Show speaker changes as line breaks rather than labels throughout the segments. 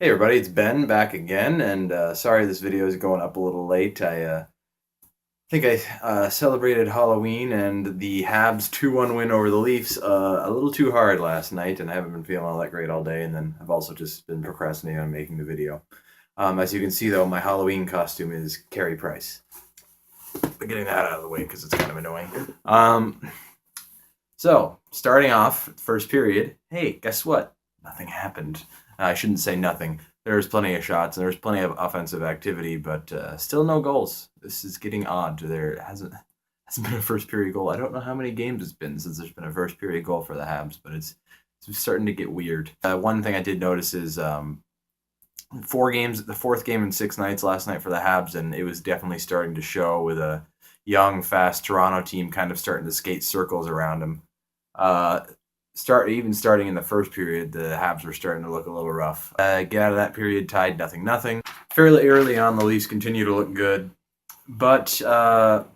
Hey everybody, it's Ben back again, and sorry this video is going up a little late. I think I celebrated Halloween and the Habs 2-1 win over the Leafs a little too hard last night, and I haven't been feeling all that great all day, and then I've also just been procrastinating on making the video. As you can see though, my Halloween costume is Carey Price. But getting that out of the way because it's kind of annoying. So, starting off, first period, hey, guess what? Nothing happened. I shouldn't say nothing. There was plenty of shots and there was plenty of offensive activity, but still no goals. This is getting odd. There hasn't been a first period goal. I don't know how many games it's been since there's been a first period goal for the Habs, but it's starting to get weird. One thing I did notice is the fourth game in 6 nights last night for the Habs, and it was definitely starting to show with a young, fast Toronto team kind of starting to skate circles around them. Starting in the first period, the Habs were starting to look a little rough. Get out of that period, tied 0-0. Fairly early on, the Leafs continue to look good, but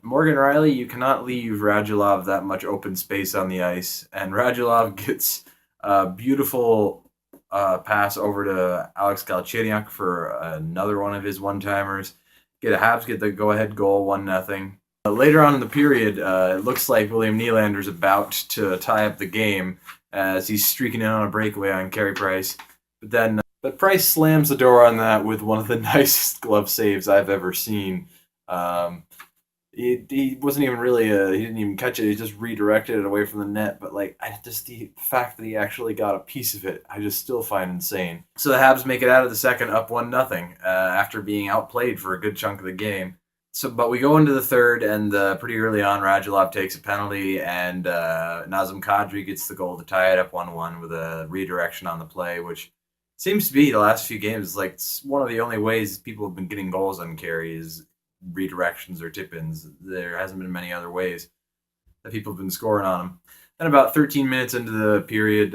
Morgan Riley, you cannot leave Radulov that much open space on the ice, and Radulov gets a beautiful pass over to Alex Galchenyuk for another one of his one-timers. Habs get the go-ahead goal, 1-0. Later on in the period, it looks like William Nylander's about to tie up the game as he's streaking in on a breakaway on Carey Price. But Price slams the door on that with one of the nicest glove saves I've ever seen. He wasn't even really he didn't even catch it. He just redirected it away from the net. But the fact that he actually got a piece of it, I just still find insane. So the Habs make it out of the second up 1-0 after being outplayed for a good chunk of the game. But we go into the third, and pretty early on, Radulov takes a penalty, and Nazem Kadri gets the goal to tie it up 1-1 with a redirection on the play, which seems to be the last few games. It's one of the only ways people have been getting goals on Carey is redirections or tip-ins. There hasn't been many other ways that people have been scoring on him. Then about 13 minutes into the period,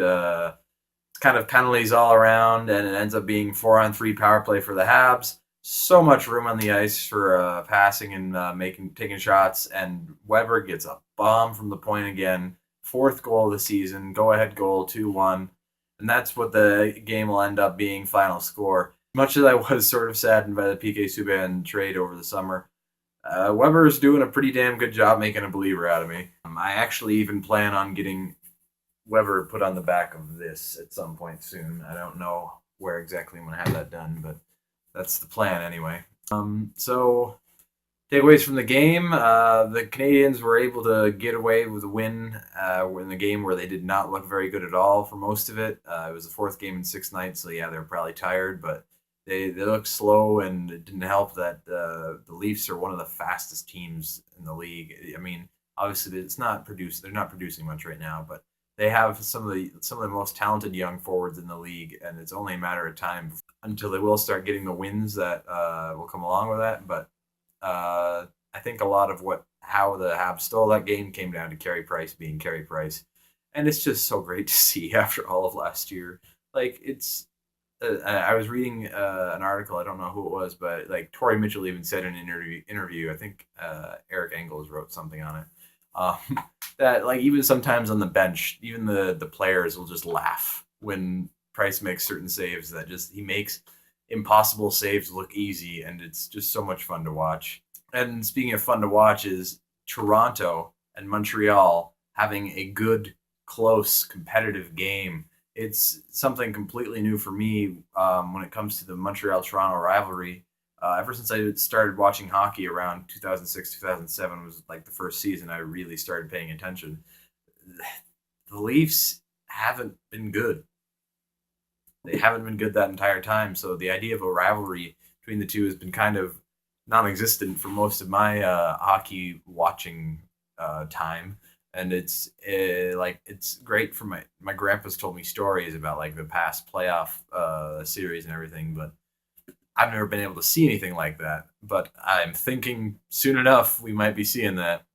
kind of penalties all around, and it ends up being 4-on-3 power play for the Habs. So much room on the ice for passing and taking shots, and Weber gets a bomb from the point again. Fourth goal of the season, go-ahead goal, 2-1, and that's what the game will end up being final score. Much as I was sort of saddened by the PK Subban trade over the summer, Weber's doing a pretty damn good job making a believer out of me. I actually even plan on getting Weber put on the back of this at some point soon. I don't know where exactly I'm going to have that done, but that's the plan anyway. So takeaways from the game: the Canadians were able to get away with a win in the game where they did not look very good at all for most of it. It was the fourth game in 6 nights, so yeah, they were probably tired, but they looked slow, and it didn't help that the Leafs are one of the fastest teams in the league. I mean, obviously they're not producing much right now, but they have some of the most talented young forwards in the league, and it's only a matter of time until they will start getting the wins that will come along with that. But I think a lot of how the Habs stole that game came down to Carey Price being Carey Price, and it's just so great to see after all of last year. It's I was reading an article, I don't know who it was, but Torrey Mitchell even said in an interview, I think Eric Engels wrote something on it, that even sometimes on the bench, even the players will just laugh when Price makes certain saves that he makes impossible saves look easy, and it's just so much fun to watch. And speaking of fun to watch, is Toronto and Montreal having a good, close, competitive game. It's something completely new for me when it comes to the Montreal-Toronto rivalry. Ever since I started watching hockey around 2006, 2007 was the first season I really started paying attention. The Leafs haven't been good. They haven't been good that entire time, so the idea of a rivalry between the two has been kind of non-existent for most of my hockey watching time. And it's great for my grandpa's told me stories about the past playoff series and everything, but I've never been able to see anything like that. But I'm thinking soon enough we might be seeing that.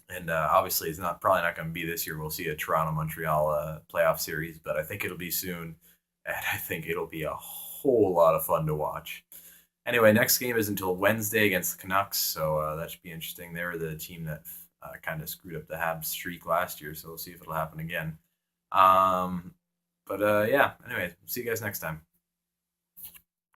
And obviously it's probably not going to be this year. We'll see a Toronto-Montreal playoff series, but I think it'll be soon, and I think it'll be a whole lot of fun to watch. Anyway, next game is until Wednesday against the Canucks, so that should be interesting. They're the team that kind of screwed up the Habs streak last year, so we'll see if it'll happen again. Yeah, anyway, see you guys next time.